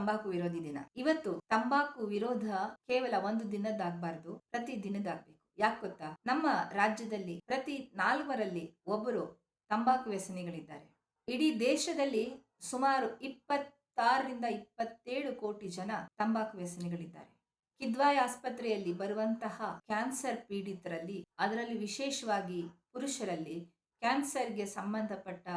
ತಂಬಾಕು ವಿರೋಧಿ ದಿನ. ಇವತ್ತು ತಂಬಾಕು ವಿರೋಧ ಕೇವಲ ಒಂದು ದಿನದ್ದಾಗಬಾರದು, ಪ್ರತಿ ದಿನದಾಗಬೇಕು. ಯಾಕೆ ಗೊತ್ತಾ? ನಮ್ಮ ರಾಜ್ಯದಲ್ಲಿ ಪ್ರತಿ 4ರಲ್ಲಿ ಒಬ್ಬರು ತಂಬಾಕು ವ್ಯಸನಿಗಳಿದ್ದಾರೆ. ಇಡೀ ದೇಶದಲ್ಲಿ ಸುಮಾರು 26ರಿಂದ 27 ಕೋಟಿ ಜನ ತಂಬಾಕು ವ್ಯಸನಿಗಳಿದ್ದಾರೆ. ಕಿದ್ವಾಯಿ ಆಸ್ಪತ್ರೆಯಲ್ಲಿ ಬರುವಂತಹ ಕ್ಯಾನ್ಸರ್ ಪೀಡಿತರಲ್ಲಿ, ಅದರಲ್ಲಿ ವಿಶೇಷವಾಗಿ ಪುರುಷರಲ್ಲಿ ಕ್ಯಾನ್ಸರ್ಗೆ ಸಂಬಂಧಪಟ್ಟ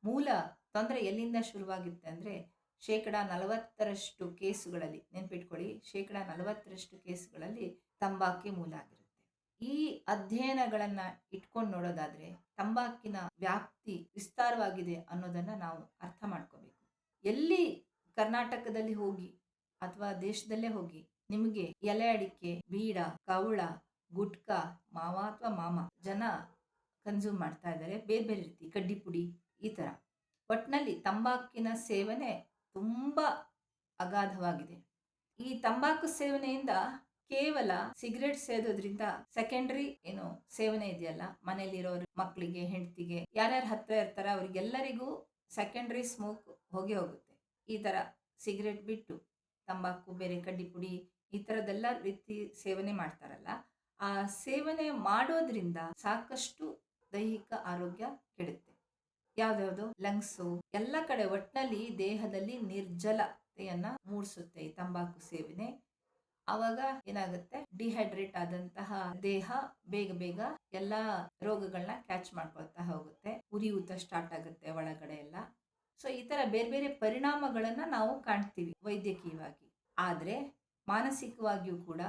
ಮೂಲ ತೊಂದರೆ ಎಲ್ಲಿಂದ ಶುರುವಾಗುತ್ತೆ ಅಂದರೆ 40% ಕೇಸುಗಳಲ್ಲಿ, ನೆನ್ಪಿಟ್ಕೊಳ್ಳಿ, 40% ಕೇಸುಗಳಲ್ಲಿ ತಂಬಾಕೇ ಮೂಲ ಆಗಿರುತ್ತೆ. ಈ ಅಧ್ಯಯನಗಳನ್ನ ಇಟ್ಕೊಂಡು ನೋಡೋದಾದ್ರೆ ತಂಬಾಕಿನ ವ್ಯಾಪ್ತಿ ವಿಸ್ತಾರವಾಗಿದೆ ಅನ್ನೋದನ್ನ ನಾವು ಅರ್ಥ ಮಾಡ್ಕೋಬೇಕು. ಎಲ್ಲಿ ಕರ್ನಾಟಕದಲ್ಲಿ ಹೋಗಿ ಅಥವಾ ದೇಶದಲ್ಲೇ ಹೋಗಿ ನಿಮಗೆ ಎಲೆ ಅಡಿಕೆ, ಬೀಡ, ಕವಳ, ಗುಟ್ಕಾ, ಮಾವ ಅಥವಾ ಮಾಮ ಜನ ಕನ್ಸ್ಯೂಮ್ ಮಾಡ್ತಾ ಇದ್ದಾರೆ. ಬೇರೆ ಬೇರೆ ರೀತಿ ಕಡ್ಡಿ ಪುಡಿ, ಈ ತರ. ಒಟ್ನಲ್ಲಿ ತಂಬಾಕಿನ ಸೇವನೆ ತುಂಬಾ ಅಗಾಧವಾಗಿದೆ. ಈ ತಂಬಾಕು ಸೇವನೆಯಿಂದ ಕೇವಲ ಸಿಗರೇಟ್ ಸೇದೋದ್ರಿಂದ ಸೆಕೆಂಡರಿ ಏನು ಸೇವನೆ ಇದೆಯಲ್ಲ, ಮನೇಲಿರೋರು ಮಕ್ಕಳಿಗೆ, ಹೆಂಡತಿಗೆ, ಯಾರ್ಯಾರು ಹತ್ರ ಇರ್ತಾರ ಅವ್ರಿಗೆಲ್ಲರಿಗೂ ಸೆಕೆಂಡರಿ ಸ್ಮೋಕ್ ಹೋಗುತ್ತೆ. ಈ ತರ ಸಿಗರೇಟ್ ಬಿಟ್ಟು ತಂಬಾಕು, ಬೇರೆ ಕಡ್ಡಿ ಪುಡಿ, ಈ ತರದೆಲ್ಲ ರೀತಿ ಸೇವನೆ ಮಾಡ್ತಾರಲ್ಲ, ಆ ಸೇವನೆ ಮಾಡೋದ್ರಿಂದ ಸಾಕಷ್ಟು ದೈಹಿಕ ಆರೋಗ್ಯ ಕೆಡುತ್ತೆ. ಯಾವ್ದಾವ್ದು ಲಂಗ್ಸು ಎಲ್ಲ ಕಡೆ, ಒಟ್ಟಿನಲ್ಲಿ ದೇಹದಲ್ಲಿ ನಿರ್ಜಲತೆಯನ್ನ ಮೂಡಿಸುತ್ತೆ ಈ ತಂಬಾಕು ಸೇವನೆ. ಆವಾಗ ಏನಾಗುತ್ತೆ, ಡಿಹೈಡ್ರೇಟ್ ಆದಂತಹ ದೇಹ ಬೇಗ ಬೇಗ ಎಲ್ಲಾ ರೋಗಗಳನ್ನ ಕ್ಯಾಚ್ ಮಾಡ್ಕೊಳ್ತಾ ಹೋಗುತ್ತೆ, ಉರಿಯೂತ ಸ್ಟಾರ್ಟ್ ಆಗುತ್ತೆ ಒಳಗಡೆ ಎಲ್ಲ. ಸೊ ಈ ತರ ಬೇರೆ ಬೇರೆ ಪರಿಣಾಮಗಳನ್ನ ನಾವು ಕಾಣ್ತೀವಿ ವೈದ್ಯಕೀಯವಾಗಿ. ಆದ್ರೆ ಮಾನಸಿಕವಾಗಿಯೂ ಕೂಡ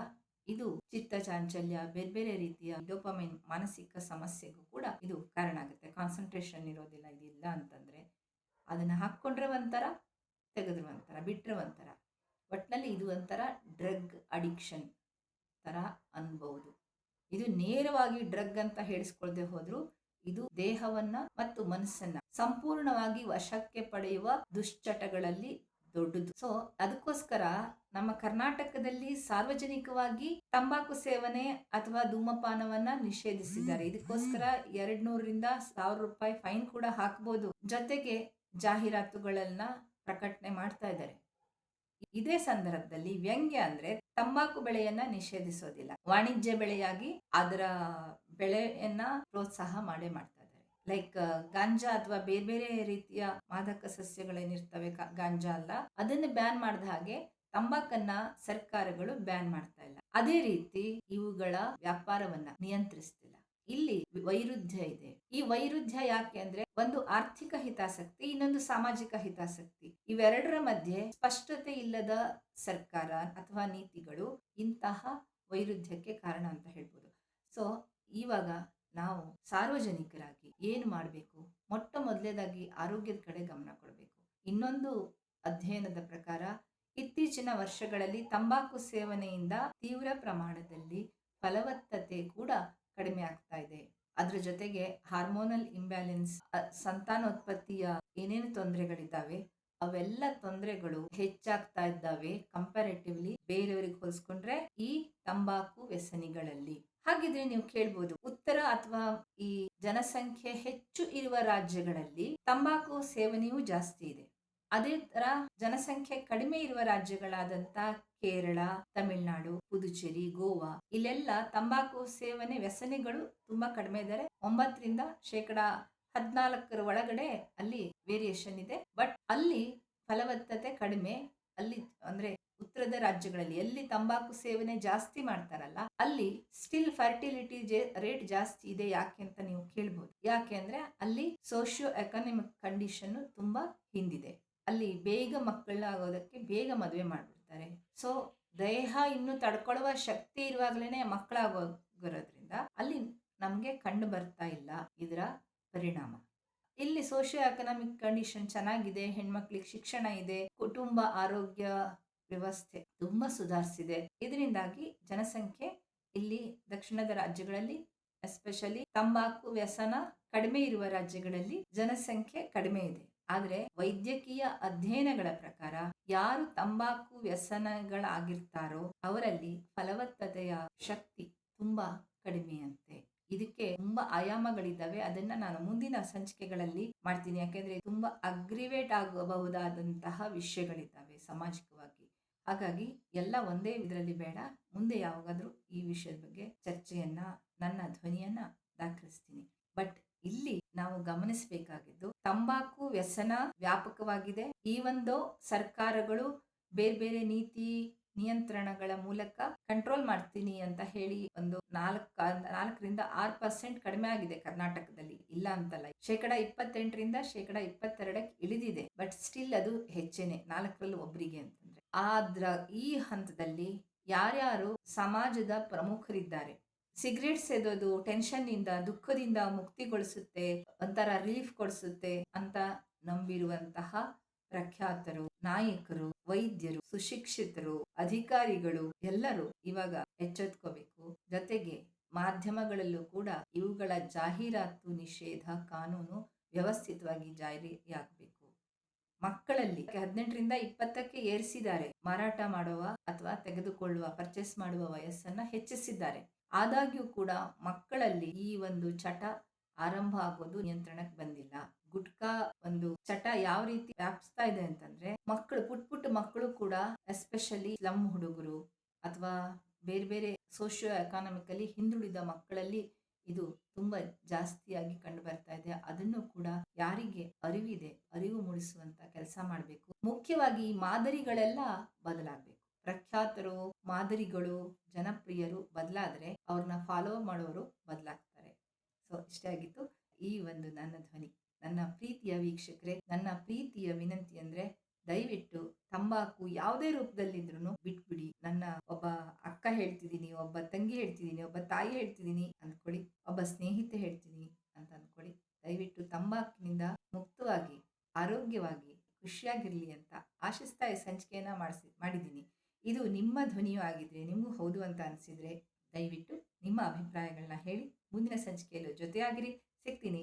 ಇದು ಚಿತ್ತ ಚಾಂಚಲ್ಯ, ಬೇರೆ ಬೇರೆ ರೀತಿಯ ಡೋಪಮೈನ್ ಮಾನಸಿಕ ಸಮಸ್ಯೆಗೂ ಕೂಡ ಇದು ಕಾರಣ ಆಗುತ್ತೆ. ಕಾನ್ಸಂಟ್ರೇಷನ್ ಇರೋದಿಲ್ಲ ಇದಿಲ್ಲ ಅಂತಂದ್ರೆ, ಅದನ್ನ ಹಾಕೊಂಡ್ರೆ ಒಂಥರ, ತೆಗೆದ್ರೆ ಒಂಥರ, ಬಿಟ್ರೆ ಒಂಥರ. ಒಟ್ನಲ್ಲಿ ಇದು ಒಂಥರ ಡ್ರಗ್ ಅಡಿಕ್ಷನ್ ತರ ಅನ್ಬಹುದು. ಇದು ನೇರವಾಗಿ ಡ್ರಗ್ ಅಂತ ಹೇಳಿಸ್ಕೊಳ್ದೆ ಹೋದ್ರು ಇದು ದೇಹವನ್ನ ಮತ್ತು ಮನಸ್ಸನ್ನ ಸಂಪೂರ್ಣವಾಗಿ ವಶಕ್ಕೆ ಪಡೆಯುವ ದುಶ್ಚಟಗಳಲ್ಲಿ ದೊಡ್ಡದು. ಸೊ ಅದಕ್ಕೋಸ್ಕರ ನಮ್ಮ ಕರ್ನಾಟಕದಲ್ಲಿ ಸಾರ್ವಜನಿಕವಾಗಿ ತಂಬಾಕು ಸೇವನೆ ಅಥವಾ ಧೂಮಪಾನವನ್ನ ನಿಷೇಧಿಸಿದ್ದಾರೆ. ಇದಕ್ಕೋಸ್ಕರ 200ರಿಂದ 1000 ರೂಪಾಯಿ ಫೈನ್ ಕೂಡ ಹಾಕಬಹುದು. ಜೊತೆಗೆ ಜಾಹೀರಾತುಗಳನ್ನ ಪ್ರಕಟಣೆ ಮಾಡ್ತಾ ಇದ್ದಾರೆ. ಇದೇ ಸಂದರ್ಭದಲ್ಲಿ ವ್ಯಂಗ್ಯ ಅಂದ್ರೆ ತಂಬಾಕು ಬೆಳೆಯನ್ನ ನಿಷೇಧಿಸೋದಿಲ್ಲ, ವಾಣಿಜ್ಯ ಬೆಳೆಯಾಗಿ ಅದರ ಬೆಳೆಯನ್ನ ಪ್ರೋತ್ಸಾಹ ಮಾಡ್ತಾ ಇದ್ದಾರೆ. ಲೈಕ್ ಗಾಂಜಾ ಅಥವಾ ಬೇರೆ ಬೇರೆ ರೀತಿಯ ಮಾದಕ ಸಸ್ಯಗಳೇನಿರ್ತವೆ, ಗಾಂಜಾ ಅಲ್ಲ, ಅದನ್ನ ಬ್ಯಾನ್ ಮಾಡಿದ ಹಾಗೆ ತಂಬಾಕನ್ನ ಸರ್ಕಾರಗಳು ಬ್ಯಾನ್ ಮಾಡ್ತಾ ಇಲ್ಲ. ಅದೇ ರೀತಿ ಇವುಗಳ ವ್ಯಾಪಾರವನ್ನ ನಿಯಂತ್ರಿಸ್ತಿಲ್ಲ. ಇಲ್ಲಿ ವೈರುಧ್ಯ ಇದೆ. ಈ ವೈರುಧ್ಯ ಯಾಕೆ ಅಂದ್ರೆ, ಒಂದು ಆರ್ಥಿಕ ಹಿತಾಸಕ್ತಿ, ಇನ್ನೊಂದು ಸಾಮಾಜಿಕ ಹಿತಾಸಕ್ತಿ. ಇವೆರಡರ ಮಧ್ಯೆ ಸ್ಪಷ್ಟತೆ ಇಲ್ಲದ ಸರ್ಕಾರ ಅಥವಾ ನೀತಿಗಳು ಇಂತಹ ವೈರುಧ್ಯಕ್ಕೆ ಕಾರಣ ಅಂತ ಹೇಳ್ಬೋದು. ಸೊ ಇವಾಗ ನಾವು ಸಾರ್ವಜನಿಕರಾಗಿ ಏನು ಮಾಡಬೇಕು? ಮೊಟ್ಟ ಮೊದಲನೇದಾಗಿ ಆರೋಗ್ಯದ ಕಡೆ ಗಮನ ಕೊಡಬೇಕು. ಇನ್ನೊಂದು ಅಧ್ಯಯನದ ಪ್ರಕಾರ ಇತ್ತೀಚಿನ ವರ್ಷಗಳಲ್ಲಿ ತಂಬಾಕು ಸೇವನೆಯಿಂದ ತೀವ್ರ ಪ್ರಮಾಣದಲ್ಲಿ ಫಲವತ್ತತೆ ಕೂಡ ಕಡಿಮೆ ಆಗ್ತಾ ಇದೆ. ಅದ್ರ ಜೊತೆಗೆ ಹಾರ್ಮೋನಲ್ ಇಂಬ್ಯಾಲೆನ್ಸ್, ಸಂತಾನೋತ್ಪತ್ತಿಯ ಏನೇನು ತೊಂದರೆಗಳಿದ್ದಾವೆ ಅವೆಲ್ಲ ತೊಂದರೆಗಳು ಹೆಚ್ಚಾಗ್ತಾ ಇದ್ದಾವೆ ಕಂಪ್ಯಾರಿಟಿವ್ಲಿ ಬೇರೆಯವರಿಗೆ ಹೋಲಿಸ್ಕೊಂಡ್ರೆ ಈ ತಂಬಾಕು ವ್ಯಸನಿಗಳಲ್ಲಿ. ಹಾಗಿದ್ರೆ ನೀವು ಕೇಳ್ಬೋದು, ಉತ್ತರ ಅಥವಾ ಈ ಜನಸಂಖ್ಯೆ ಹೆಚ್ಚು ಇರುವ ರಾಜ್ಯಗಳಲ್ಲಿ ತಂಬಾಕು ಸೇವನೆಯೂ ಜಾಸ್ತಿ ಇದೆ. ಅದೇ ತರ ಜನಸಂಖ್ಯೆ ಕಡಿಮೆ ಇರುವ ರಾಜ್ಯಗಳಾದಂತ ಕೇರಳ, ತಮಿಳುನಾಡು, ಪುದುಚೇರಿ, ಗೋವಾ, ಇಲ್ಲೆಲ್ಲ ತಂಬಾಕು ಸೇವನೆ ವ್ಯಸನಿಗಳು ತುಂಬಾ ಕಡಿಮೆ ಇದ್ದಾರೆ. 9ರಿಂದ 14% ಒಳಗಡೆ ಅಲ್ಲಿ ವೇರಿಯೇಷನ್ ಇದೆ. ಬಟ್ ಅಲ್ಲಿ ಫಲವತ್ತತೆ ಕಡಿಮೆ. ಅಲ್ಲಿ ಅಂದ್ರೆ ಉತ್ತರದ ರಾಜ್ಯಗಳಲ್ಲಿ ಎಲ್ಲಿ ತಂಬಾಕು ಸೇವನೆ ಜಾಸ್ತಿ ಮಾಡ್ತಾರಲ್ಲ, ಅಲ್ಲಿ ಸ್ಟಿಲ್ ಫರ್ಟಿಲಿಟಿ ರೇಟ್ ಜಾಸ್ತಿ ಇದೆ. ಯಾಕೆ ಅಂತ ನೀವು ಕೇಳ್ಬೋದು. ಯಾಕೆ ಅಂದ್ರೆ ಅಲ್ಲಿ ಸೋಶಿಯೋ ಎಕನಾಮಿಕ್ ಕಂಡೀಷನ್ ತುಂಬಾ ಹಿಂದಿದೆ. ಅಲ್ಲಿ ಬೇಗ ಮಕ್ಕಳಾಗೋದಕ್ಕೆ ಬೇಗ ಮದುವೆ ಮಾಡ್ಬಿಡ್ತಾರೆ. ಸೊ ದೇಹ ಇನ್ನು ತಡ್ಕೊಳ್ಳುವ ಶಕ್ತಿ ಇರುವಾಗಲೇ ಮಕ್ಕಳಾಗೋದ್ರಿಂದ ಅಲ್ಲಿ ನಮ್ಗೆ ಕಂಡು ಬರ್ತಾ ಇಲ್ಲ ಇದರ ಪರಿಣಾಮ. ಇಲ್ಲಿ ಸೋಶಿಯೋ ಎಕನಾಮಿಕ್ ಕಂಡೀಷನ್ ಚೆನ್ನಾಗಿದೆ, ಹೆಣ್ಮಕ್ಳಿಗೆ ಶಿಕ್ಷಣ ಇದೆ, ಕುಟುಂಬ ಆರೋಗ್ಯ ವ್ಯವಸ್ಥೆ ತುಂಬಾ ಸುಧಾರಿಸಿದೆ. ಇದರಿಂದಾಗಿ ಜನಸಂಖ್ಯೆ ಇಲ್ಲಿ ದಕ್ಷಿಣದ ರಾಜ್ಯಗಳಲ್ಲಿ, ಎಸ್ಪೆಷಲಿ ತಂಬಾಕು ವ್ಯಸನ ಕಡಿಮೆ ಇರುವ ರಾಜ್ಯಗಳಲ್ಲಿ ಜನಸಂಖ್ಯೆ ಕಡಿಮೆ ಇದೆ. ಆದ್ರೆ ವೈದ್ಯಕೀಯ ಅಧ್ಯಯನಗಳ ಪ್ರಕಾರ ಯಾರು ತಂಬಾಕು ವ್ಯಸನಗಳಾಗಿರ್ತಾರೋ ಅವರಲ್ಲಿ ಫಲವತ್ತತೆಯ ಶಕ್ತಿ ತುಂಬಾ ಕಡಿಮೆಯಂತೆ. ಇದಕ್ಕೆ ತುಂಬಾ ಆಯಾಮಗಳಿದ್ದಾವೆ. ಅದನ್ನ ನಾನು ಮುಂದಿನ ಸಂಚಿಕೆಗಳಲ್ಲಿ ಮಾಡ್ತೀನಿ. ಯಾಕೆಂದ್ರೆ ತುಂಬಾ ಅಗ್ರಿವೇಟ್ ಆಗಬಹುದಾದಂತಹ ವಿಷಯಗಳಿದ್ದಾವೆ ಸಾಮಾಜಿಕವಾಗಿ. ಹಾಗಾಗಿ ಎಲ್ಲ ಒಂದೇ ಇದರಲ್ಲಿ ಬೇಡ. ಮುಂದೆ ಯಾವಾಗಾದ್ರೂ ಈ ವಿಷಯದ ಬಗ್ಗೆ ಚರ್ಚೆಯನ್ನ, ನನ್ನ ಧ್ವನಿಯನ್ನ ದಾಖಲಿಸ್ತೀನಿ. ಬಟ್ ಇಲ್ಲಿ ನಾವು ಗಮನಿಸಬೇಕಾಗಿದ್ದು, ತಂಬಾಕು ವ್ಯಸನ ವ್ಯಾಪಕವಾಗಿದೆ. ಈ ಒಂದು ಸರ್ಕಾರಗಳು ಬೇರೆ ಬೇರೆ ನೀತಿ ನಿಯಂತ್ರಣಗಳ ಮೂಲಕ ಕಂಟ್ರೋಲ್ ಮಾಡ್ತೀನಿ ಅಂತ ಹೇಳಿ ಒಂದು 4ರಿಂದ 6% ಕಡಿಮೆ ಆಗಿದೆ ಕರ್ನಾಟಕದಲ್ಲಿ, ಇಲ್ಲ ಅಂತಲ್ಲ. 28% 22% ಇಳಿದಿದೆ. ಬಟ್ ಸ್ಟಿಲ್ ಅದು ಹೆಚ್ಚೇನೆ, 4ರಲ್ಲಿ ಒಬ್ಬರಿಗೆ ಅಂತಂದ್ರೆ. ಈ ಹಂತದಲ್ಲಿ ಯಾರ್ಯಾರು ಸಮಾಜದ ಪ್ರಮುಖರಿದ್ದಾರೆ, ಸಿಗರೇಟ್ ಸೇದೋದು ಟೆನ್ಷನ್ ಇಂದ, ದುಃಖದಿಂದ ಮುಕ್ತಿಗೊಳಿಸುತ್ತೆ, ಒಂಥರ ರಿಲೀಫ್ ಕೊಡಿಸುತ್ತೆ ಅಂತ ನಂಬಿರುವಂತಹ ಪ್ರಖ್ಯಾತರು, ನಾಯಕರು, ವೈದ್ಯರು, ಸುಶಿಕ್ಷಿತರು, ಅಧಿಕಾರಿಗಳು ಎಲ್ಲರೂ ಇವಾಗ ಎಚ್ಚೆತ್ಕೋಬೇಕು. ಜೊತೆಗೆ ಮಾಧ್ಯಮಗಳಲ್ಲೂ ಕೂಡ ಇವುಗಳ ಜಾಹೀರಾತು ನಿಷೇಧ ಕಾನೂನು ವ್ಯವಸ್ಥಿತವಾಗಿ ಜಾರಿಯಾಗಬೇಕು. ಮಕ್ಕಳಲ್ಲಿ 18ರಿಂದ 20ಕ್ಕೆ ಏರಿಸಿದ್ದಾರೆ. ಮಾರಾಟ ಮಾಡುವ ಅಥವಾ ತೆಗೆದುಕೊಳ್ಳುವ, ಪರ್ಚೇಸ್ ಮಾಡುವ ವಯಸ್ಸನ್ನ ಹೆಚ್ಚಿಸಿದ್ದಾರೆ. ಆದಾಗ್ಯೂ ಕೂಡ ಮಕ್ಕಳಲ್ಲಿ ಈ ಒಂದು ಚಟ ಆರಂಭ ಆಗೋದು ನಿಯಂತ್ರಣಕ್ಕೆ ಬಂದಿಲ್ಲ. ಗುಟ್ಕಾ ಒಂದು ಚಟ ಯಾವ ರೀತಿ ವ್ಯಾಪಿಸ್ತಾ ಇದೆ ಅಂತಂದ್ರೆ, ಮಕ್ಕಳು, ಪುಟ್ಟ ಮಕ್ಕಳು ಕೂಡ, ಎಸ್ಪೆಷಲಿ ಸ್ಲಮ್ ಹುಡುಗರು ಅಥವಾ ಬೇರೆ ಬೇರೆ ಸೋಷಿಯೋ ಎಕಾನಮಿಕಲಿ ಹಿಂದುಳಿದ ಮಕ್ಕಳಲ್ಲಿ ಇದು ತುಂಬಾ ಜಾಸ್ತಿಯಾಗಿ ಕಂಡು ಬರ್ತಾ ಇದೆ. ಅದನ್ನು ಕೂಡ ಯಾರಿಗೆ ಅರಿವಿದೆ, ಅರಿವು ಮೂಡಿಸುವಂತ ಕೆಲಸ ಮಾಡಬೇಕು. ಮುಖ್ಯವಾಗಿ ಈ ಮಾದರಿಗಳೆಲ್ಲ ಬದಲಾಗಬೇಕು. ಪ್ರಖ್ಯಾತರು, ಮಾದರಿಗಳು, ಜನಪ್ರಿಯರು ಬದಲಾದ್ರೆ ಅವ್ರನ್ನ ಫಾಲೋ ಮಾಡೋರು ಬದಲಾಗ್ತಾರೆ. ಸೊ ಇಷ್ಟೇ ಆಗಿತ್ತು ಈ ಒಂದು ನನ್ನ ಧ್ವನಿ. ನನ್ನ ಪ್ರೀತಿಯ ವೀಕ್ಷಕರೇ, ನನ್ನ ಪ್ರೀತಿಯ ವಿನಂತಿ ಅಂದ್ರೆ, ದಯವಿಟ್ಟು ತಂಬಾಕು ಯಾವುದೇ ರೂಪದಲ್ಲಿದ್ರೂ ಬಿಟ್ಬಿಡಿ. ನನ್ನ ಒಬ್ಬ ಅಕ್ಕ ಹೇಳ್ತಿದ್ದೀನಿ, ಒಬ್ಬ ತಂಗಿ ಹೇಳ್ತಿದ್ದೀನಿ, ಒಬ್ಬ ತಾಯಿ ಹೇಳ್ತಿದ್ದೀನಿ ಅಂದ್ಕೊಳ್ಳಿ, ಒಬ್ಬ ಸ್ನೇಹಿತೆ ಹೇಳ್ತೀನಿ ಅಂತ ಅಂದ್ಕೊಳ್ಳಿ. ದಯವಿಟ್ಟು ತಂಬಾಕಿನಿಂದ ಮುಕ್ತವಾಗಿ, ಆರೋಗ್ಯವಾಗಿ, ಖುಷಿಯಾಗಿರ್ಲಿ ಅಂತ ಆಶಿಸ್ತಾ ಈ ಸಂಚಿಕೆಯನ್ನ ಮಾಡಿದ್ದೀನಿ. ಇದು ನಿಮ್ಮ ಧ್ವನಿಯೂ ಆಗಿದ್ರೆ, ನಿಮಗೂ ಹೌದು ಅಂತ ಅನಿಸಿದ್ರೆ ದಯವಿಟ್ಟು ನಿಮ್ಮ ಅಭಿಪ್ರಾಯಗಳನ್ನ ಹೇಳಿ. ಮುಂದಿನ ಸಂಚಿಕೆಯಲ್ಲೂ ಜೊತೆಯಾಗಿರಿ. ಸಿಗ್ತೀನಿ.